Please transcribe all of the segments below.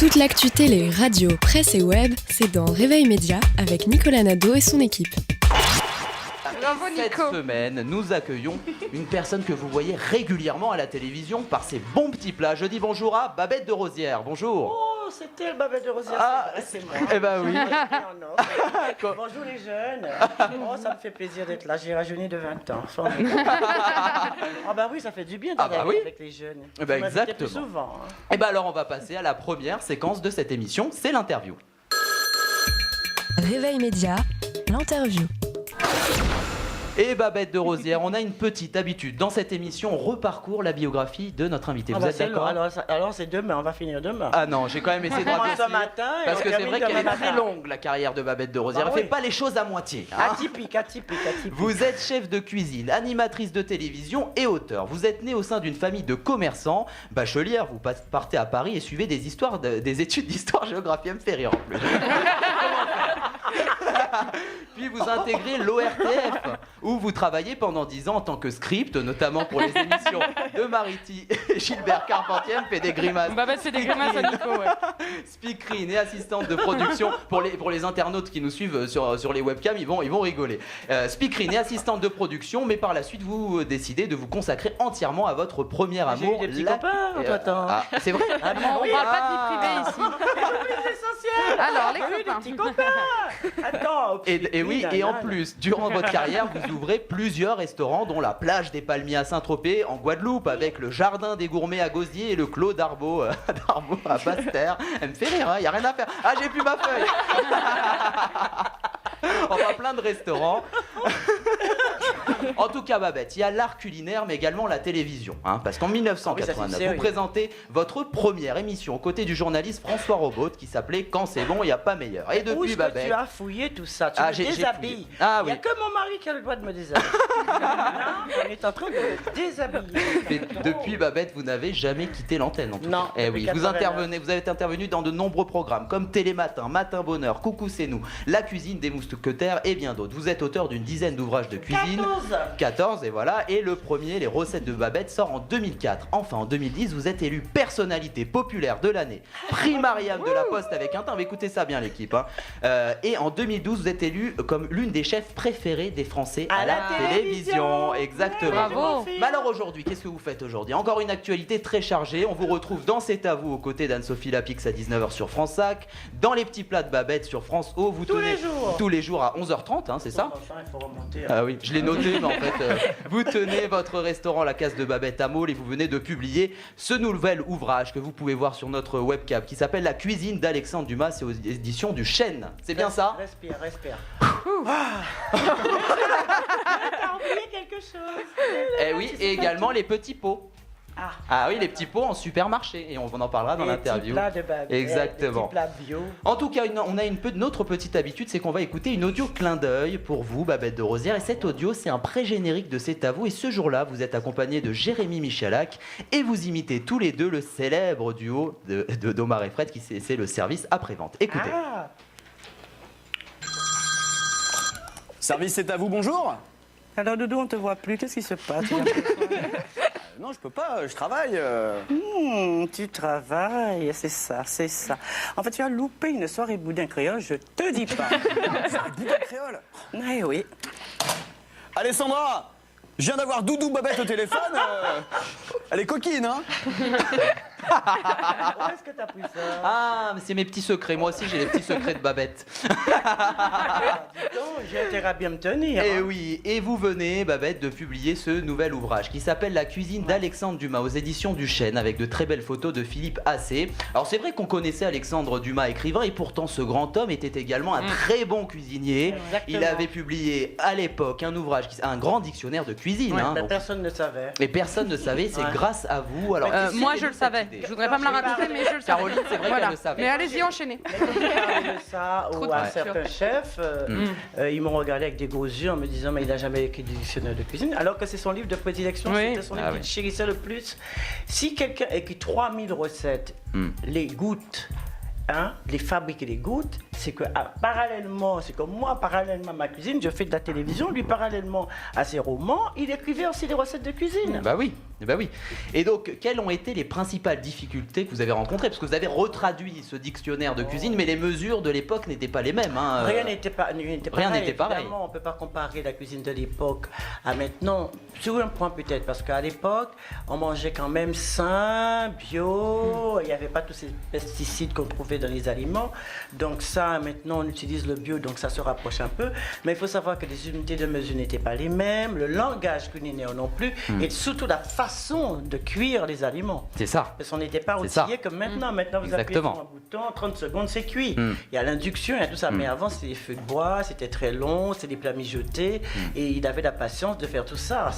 Toute l'actu télé, radio, presse et web, c'est dans Réveil Média avec Nicolas Nadeau et son équipe. Bravo, Nico. Cette semaine, nous accueillons une personne que vous voyez régulièrement à la télévision par ses bons petits plats. Je dis bonjour à Babette de Rosière. Bonjour. Oh, c'était le Babette de Rosière, c'est moi. Eh ben oui. Bonjour les jeunes. Oh, ça me fait plaisir d'être là. J'ai rajeuni de 20 ans. Ah bah oui, ça fait du bien d'aller avec les jeunes. Eh ben exactement. Plus souvent. Eh ben alors on va passer à la première séquence de cette émission, c'est l'interview. Réveil Média, l'interview. Et Babette de Rosière, on a une petite habitude. Dans cette émission, on reparcourt la biographie de notre invité. Vous êtes d'accord ? Alors c'est demain, on va finir demain. Ah non, j'ai quand même essayé de commence raconter ce matin. parce que c'est vrai qu'elle est matin. très longue, la carrière de Babette de Rosière. Elle ne fait pas les choses à moitié. Hein. Atypique. Vous êtes chef de cuisine, animatrice de télévision et auteur. Vous êtes né au sein d'une famille de commerçants. Bachelière, vous partez à Paris et suivez des études d'histoire-géographie. Elle me fait rire en plus. Puis vous intégrez l'ORTF, où vous travaillez pendant 10 ans en tant que script, notamment pour les émissions de Mariti et Gilbert Carpentier. Me fait des grimaces. Babette fait des grimaces à Nico, ouais. Speakerine et assistante de production. Pour les internautes qui nous suivent sur les webcams, ils vont rigoler. Speakerine et assistante de production, mais par la suite, vous décidez de vous consacrer entièrement à votre premier amour. J'ai eu des petits copains, toi, c'est vrai. On parle pas de vie privée ici. C'est essentiel. Alors, les J'ai eu copains. des petits copains. Attends. Et oui, et en plus, durant votre carrière, vous ouvrez plusieurs restaurants, dont la plage des Palmiers à Saint-Tropez, en Guadeloupe, avec le jardin des gourmets à Gosier et le clos d'Arbaud à Basse-Terre. Elle me fait rire, il n'y a rien à faire. Ah, j'ai plus ma feuille. Enfin, plein de restaurants. En tout cas, Babette, il y a l'art culinaire, mais également la télévision. Hein, parce qu'en 1989, vous présentez votre première émission aux côtés du journaliste François Robaud qui s'appelait Quand c'est bon, il n'y a pas meilleur. Et depuis, Babette. Tu as fouillé tout ça, tu me déshabilles. Il n'y a que mon mari qui a le droit de me déshabiller. On est en train de me déshabiller. Mais depuis, Babette, vous n'avez jamais quitté l'antenne. Non. Eh oui, vous avez intervenu dans de nombreux programmes comme Télématin, Matin Bonheur, Coucou c'est nous, La cuisine des mousquetaires et bien d'autres. Vous êtes auteur d'une dizaine d'ouvrages de cuisine. 14 et voilà. Et le premier, Les recettes de Babette, sort en 2004. Enfin, en 2010, vous êtes élu personnalité populaire de l'année, prix Marianne de la Poste avec un temps. Écoutez ça bien, l'équipe. Hein. Et en 2012, vous êtes élu comme l'une des chefs préférées des Français à la télévision. Exactement. Bravo. Mais alors aujourd'hui, qu'est-ce que vous faites aujourd'hui ? Encore une actualité très chargée. On vous retrouve dans C'est à vous aux côtés d'Anne-Sophie Lapix à 19h sur France 5, dans les petits plats de Babette sur France O. Vous tenez tous les jours à 11h30, hein, c'est ça ? Il faut remonter. Ah oui, je l'ai noté, mais en fait, vous tenez votre restaurant La Case de Babette à Maule et vous venez de publier ce nouvel ouvrage que vous pouvez voir sur notre webcam qui s'appelle La cuisine d'Alexandre Dumas, c'est aux éditions du Chêne. C'est bien ça ? Respire. T'as oublié quelque chose. Eh oui, et également les petits pots. Ah oui, les petits pots en supermarché et on en parlera dans l'interview. Exactement. Des petits plats bio. En tout cas, on a notre petite habitude, c'est qu'on va écouter une audio clin d'œil pour vous, Babette de Rosière. Et cette audio, c'est un pré-générique de C'est à vous. Et ce jour-là, vous êtes accompagné de Jérémy Michalak et vous imitez tous les deux le célèbre duo d'Omar et Fred, qui c'est le service après-vente. Écoutez. Service C'est à vous, bonjour. Alors Doudou, on te voit plus, qu'est-ce qui se passe? Non, je peux pas, je travaille. Tu travailles, c'est ça. En fait, tu as loupé une soirée boudin créole, je te dis pas. Boudin créole. Eh oui. Alessandra, je viens d'avoir Doudou Babette au téléphone. Elle est coquine, hein? Où est-ce que t'as pris ça? Ah, mais c'est mes petits secrets. Moi aussi, j'ai les petits secrets de Babette. Dis donc, j'ai intérêt à bien me tenir. Et oui, et vous venez, Babette, de publier ce nouvel ouvrage qui s'appelle La cuisine d'Alexandre Dumas aux éditions du Chêne avec de très belles photos de Philippe Assé. Alors c'est vrai qu'on connaissait Alexandre Dumas écrivain et pourtant ce grand homme était également un très bon cuisinier. Exactement. Il avait publié à l'époque un ouvrage, un grand dictionnaire de cuisine. Ouais, hein, donc... Personne ne savait. Et personne ne savait, c'est grâce à vous. Alors, moi je le savais. Je voudrais pas me la raconter, mais je le savais. Caroline, c'est vrai qu'elle le savait. Mais allez-y, enchaînez. J'ai parlé de ça Trop à de certains chefs. Ils m'ont regardé avec des gros yeux en me disant mais il n'a jamais écrit de dictionnaire de cuisine. Alors que c'est son livre de prédilection, c'était son livre qu'il chérissait le plus. Si quelqu'un écrit 3000 recettes, les goûte, les fabrique et les goûte, c'est que parallèlement, c'est comme moi, parallèlement à ma cuisine, je fais de la télévision, lui parallèlement à ses romans, il écrivait aussi des recettes de cuisine. Bah oui. Et donc, quelles ont été les principales difficultés que vous avez rencontrées? Parce que vous avez retraduit ce dictionnaire de cuisine, mais les mesures de l'époque n'étaient pas les mêmes. Hein. Rien n'était pareil. pareil. Évidemment, on ne peut pas comparer la cuisine de l'époque à maintenant. Sur un point peut-être, parce qu'à l'époque, on mangeait quand même sain, bio, il n'y avait pas tous ces pesticides qu'on trouvait dans les aliments. Donc ça, maintenant, on utilise le bio, donc ça se rapproche un peu. Mais il faut savoir que les unités de mesure n'étaient pas les mêmes, le langage culinaire non plus, et surtout la façon de cuire les aliments. C'est ça. Parce qu'on n'était pas outillés comme maintenant. Maintenant, vous appuyez sur un bouton, 30 secondes, c'est cuit. Il y a l'induction, il y a tout ça. Mais avant, c'était des feux de bois, c'était très long, c'était des plats mijotés. Et il avait la patience de faire tout ça.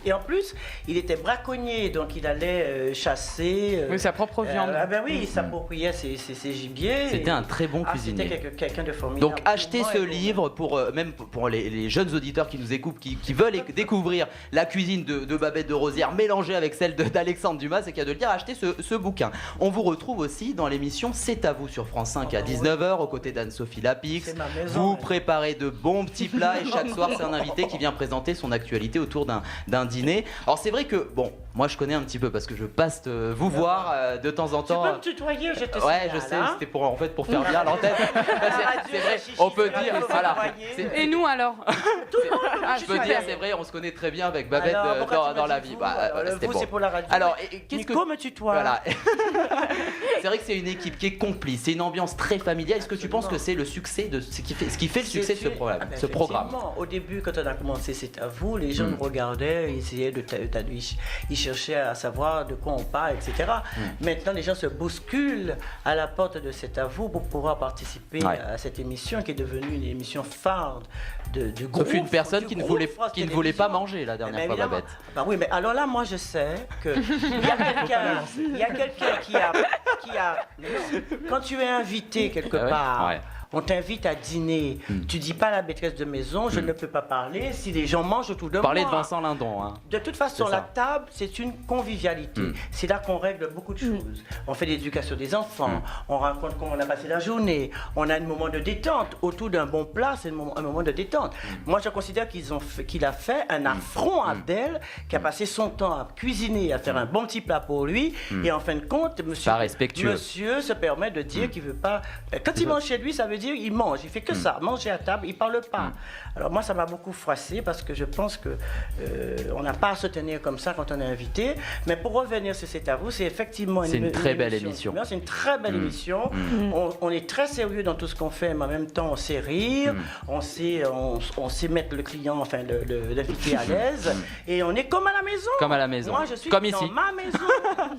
Et en plus, il était braconnier, donc il allait chasser. Oui, sa propre viande. Oui, il s'appropriait ses gibiers. C'était un très bon cuisinier. C'était quelqu'un de formidable. Donc achetez ce livre même pour les jeunes auditeurs qui nous écoutent, qui veulent découvrir la cuisine de Babette de Rosières mélangée avec celle d'Alexandre Dumas, c'est qu'il y a de le dire, achetez ce bouquin. On vous retrouve aussi dans l'émission C'est à vous sur France 5 à 19h aux côtés d'Anne-Sophie Lapix. Vous préparez de bons petits plats et chaque soir c'est un invité qui vient présenter son actualité autour d'un dîner. Alors c'est vrai que, bon, moi je connais un petit peu parce que je passe vous voir de temps en temps. Tu peux me tutoyer, je te Ouais, je sais, c'était pour faire bien à l'antenne. C'est vrai, on peut dire, voilà. Et nous alors? Je peux dire, c'est vrai, on se connaît très bien avec Babette dans la vie. C'est pour la radio. Alors, qu'est-ce que Nico me tutoie. Voilà. C'est vrai que c'est une équipe qui est complice, c'est une ambiance très familiale. Est-ce que tu penses que c'est le succès de ce qui fait le succès de ce programme? Au début, quand on a commencé C'est à vous, les gens nous regardaient, ils essayaient ils cherchaient à savoir de quoi on parle, etc. Maintenant, les gens se bousculent à la porte de C'est à vous pour pouvoir participer à cette émission qui est devenue une émission phare du groupe. Sauf une personne qui ne voulait pas manger la dernière fois, Babette. Bah oui, mais alors là, moi, je sais qu'il y a quelqu'un qui a... Quand tu es invité quelque part... On t'invite à dîner. Tu dis pas à la maîtresse de maison, je ne peux pas parler si les gens mangent autour de moi. Parler de Vincent Lindon. Hein. De toute façon, la table, c'est une convivialité. C'est là qu'on règle beaucoup de choses. On fait l'éducation des enfants, on raconte comment on a passé la journée, on a un moment de détente. Autour d'un bon plat, c'est un moment de détente. Moi, je considère qu'il a fait un affront à Abdel, qui a passé son temps à cuisiner, à faire un bon petit plat pour lui. Et en fin de compte, monsieur se permet de dire qu'il veut pas... Quand il mange chez lui, ça veut dire il mange, il fait que ça, manger à table, il parle pas. Alors moi, ça m'a beaucoup froissé parce que je pense que on n'a pas à se tenir comme ça quand on est invité. Mais pour revenir sur C'est à vous, c'est effectivement une très belle émission. C'est une très belle émission. On est très sérieux dans tout ce qu'on fait, mais en même temps, on sait rire, on sait mettre le client, enfin l'invité à l'aise, et on est comme à la maison. Comme à la maison. Moi, je suis comme dans ici. ma maison.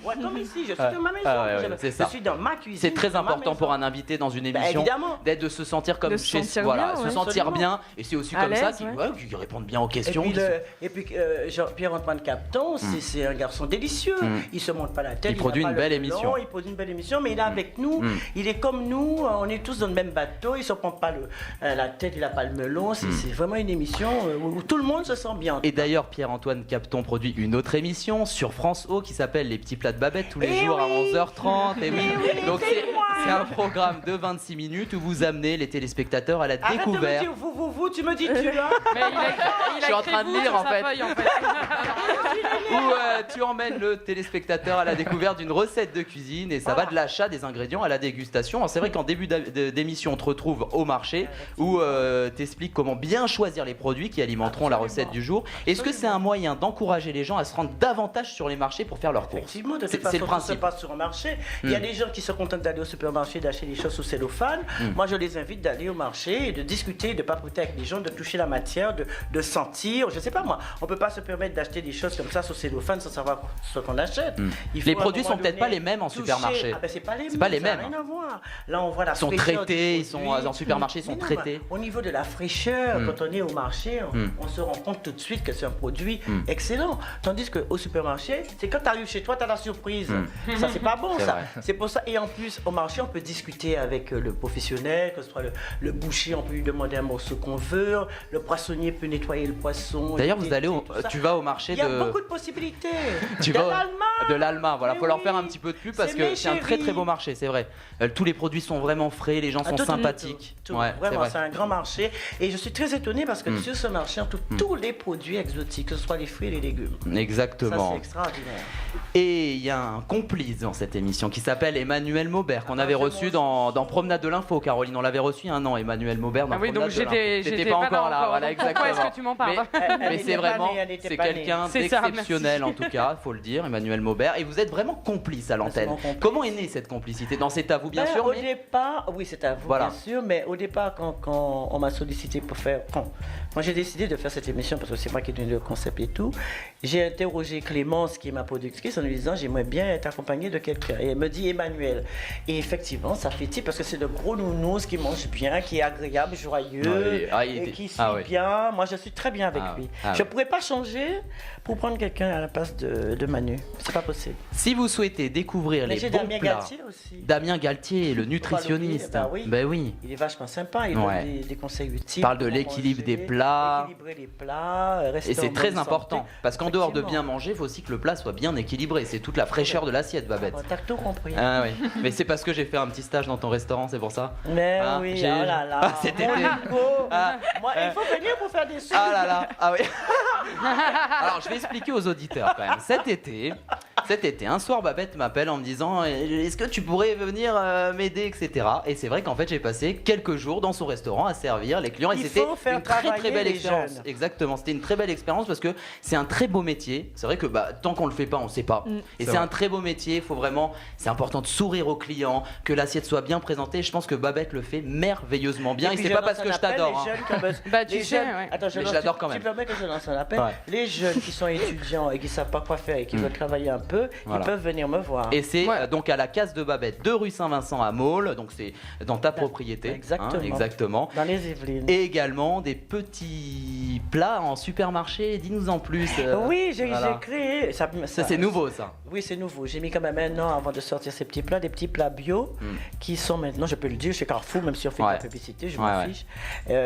Ouais, comme ici, je suis dans ma maison. C'est ça. Je suis dans ma cuisine. C'est très important pour un invité dans une émission d'être de se sentir comme chez soi, se sentir bien, et c'est aussi comme ça qu'ils répondent bien aux questions. Et puis Pierre-Antoine Capton, c'est un garçon délicieux. Il se monte pas la tête. Il produit une belle émission. Il produit une belle émission, mais il est avec nous. Il est comme nous. On est tous dans le même bateau. Il se prend pas la tête. Il a pas le melon. C'est vraiment une émission où tout le monde se sent bien. Et d'ailleurs, Pierre-Antoine Capton produit une autre émission sur France O qui s'appelle Les petits plats de Babette tous les jours à 11h30. Et donc c'est un programme de 26 minutes où vous amenez les téléspectateurs à la découverte. Arrête de me dire vous, tu me dis tu là. Mais il Je suis en train de lire en fait. Où tu emmènes le téléspectateur à la découverte d'une recette de cuisine et ça va de l'achat des ingrédients à la dégustation. Alors, c'est vrai qu'en début d'émission, on te retrouve au marché où t'expliques comment bien choisir les produits qui alimenteront la recette du jour. Est-ce que c'est un moyen d'encourager les gens à se rendre davantage sur les marchés pour faire leurs courses? Effectivement, de toute façon, c'est le principe. Ça se passe sur un marché. Il y a des gens qui se contentent d'aller au supermarché, d'acheter des choses sous cellophane. Moi, je les invite d'aller au marché et de discuter, de papoter avec les gens, de toucher la matière, de sentir. Je sais pas moi, on peut pas se permettre d'acheter des choses comme ça sous cellophane sans savoir ce qu'on achète. Les produits sont peut-être pas les mêmes en supermarché. Ah ben c'est pas les mêmes. Rien à voir. Là, on voit la fraîcheur. Ils sont traités, ils sont en supermarché, ils sont traités. Au niveau de la fraîcheur, quand on est au marché, on se rend compte tout de suite que c'est un produit excellent. Tandis qu'au supermarché, c'est quand tu arrives chez toi, tu as la surprise. Ça, c'est pas bon, ça. C'est pour ça. Et en plus, au marché, on peut discuter avec le professionnel, que ce soit le boucher, on peut lui demander un morceau qu'on veut, le poissonnier peut nettoyer le poisson. D'ailleurs, tu vas au marché de... Il y a beaucoup de possibilités. Tu il y a vas l'Allemagne. De l'Alma, voilà, faut leur faire un petit peu de pub parce C'est que mes c'est un très très chéris. beau marché, c'est vrai. Tous les produits sont vraiment frais, les gens sont sympathiques. Tout. Ouais, c'est Vraiment, vrai. c'est un grand marché. Et je suis très étonnée parce que sur ce marché, on trouve tous les produits exotiques, que ce soit les fruits et les légumes. Ça, Exactement. c'est extraordinaire. Et il y a un complice dans cette émission qui s'appelle Emmanuel Maubert, qu'on avait reçu dans Promenade de l'Info, Caroline. On l'avait reçu il y a un an, Emmanuel Maubert, dans Ah oui, Promenade donc de l'Info. j'étais pas pas encore là, voilà, donc pourquoi est-ce exactement. que tu m'en parles Mais c'est vraiment, elle était c'est pas née. quelqu'un C'est ça, d'exceptionnel en tout cas, faut le dire, Emmanuel Maubert. Et vous êtes vraiment complice à l'antenne. mon complice. Comment est née cette complicité? Dans C'est à vous, bien Ben, sûr, au mais départ, oui, c'est à vous, Voilà. bien sûr, mais au départ, quand on m'a sollicité pour faire. Quand j'ai décidé de faire cette émission, parce que c'est moi qui ai donné le concept et tout, j'ai interrogé Clémence, qui est ma productrice, en lui disant j'aimerais bien être accompagnée de quelqu'un. Et elle me dit Emmanuel. Et effectivement, ça fait type parce que c'est le gros nounours qui mange bien, qui est agréable, joyeux, et qui suit bien. Moi, je suis très bien avec lui. Je ne pourrais pas changer pour prendre quelqu'un à la place de Manu. C'est pas possible. Si vous souhaitez découvrir Mais les j'ai bons Damien plats, Galtier aussi. Damien Galtier, le nutritionniste. Bah oui. Ben oui. Il est vachement sympa, il Ouais. donne des conseils utiles. Parle de comment l'équilibre manger, des plats. Équilibrer les plats, rester Et c'est en très bonne important, santé. parce qu'en dehors de Effectivement. bien manger, il faut aussi que le plat soit bien équilibré. C'est toute la fraîcheur de l'assiette, Babette. Oh, t'as tout compris. Ah oui, mais c'est parce que j'ai fait un petit stage dans ton restaurant, c'est pour ça. Mais Ah, oui, j'ai- oh là là. Ah, cet Mon été. Nico. Ah. Moi, il faut venir pour faire des soupes. Ah là là, ah oui. Alors je vais expliquer aux auditeurs quand même. Cet été, un soir, Babette m'appelle en me disant est-ce que tu pourrais venir m'aider, etc. Et c'est vrai qu'en fait j'ai passé quelques jours dans son restaurant à servir les clients et Il c'était faut faire une très très travailler belle les expérience. jeunes. Exactement, c'était une très belle expérience parce que c'est un très beau métier. C'est vrai que tant qu'on le fait pas, on sait pas. Et c'est un très beau métier. Il faut vraiment, c'est important de sourire aux clients, que l'assiette soit bien présentée. Je pense que Babette le fait merveilleusement bien. Et puis, c'est je pas lance parce que un je appel, t'adore. les hein. jeunes qui ont besoin- Bah, tu les sais, jeunes- ouais. Attends, Mais je l'adore quand Tu même. permets que je lance un appel. Ouais. Les jeunes qui sont étudiants et qui savent pas quoi faire et qui veulent travailler un peu, Voilà. ils peuvent venir me voir. Et c'est Ouais. donc à la Case de Babette, 2 rue Saint-Vincent à Maule, donc c'est dans ta propriété. Exactement. Exactement. Dans les Yvelines. Et également des petits plats en supermarché, dis-nous en plus. Oui, j'ai voilà. créé. Ça c'est nouveau ça. Oui, c'est nouveau. J'ai mis quand même un an avant de sortir ces petits plats, des petits plats bio qui sont maintenant, je peux le dire, chez Carrefour, même si on fait de Ouais. la publicité, je Ouais, m'en ouais. fiche,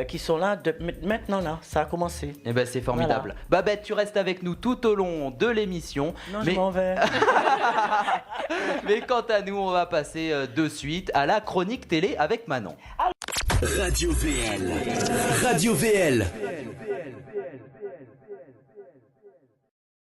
qui sont là maintenant là, ça a commencé. Et ben c'est formidable. Babette, tu restes avec nous tout au long de l'émission. Non, mais, je m'en vais. mais quant à nous, on va passer de suite à la chronique télé avec Manon. Radio VL. Radio VL.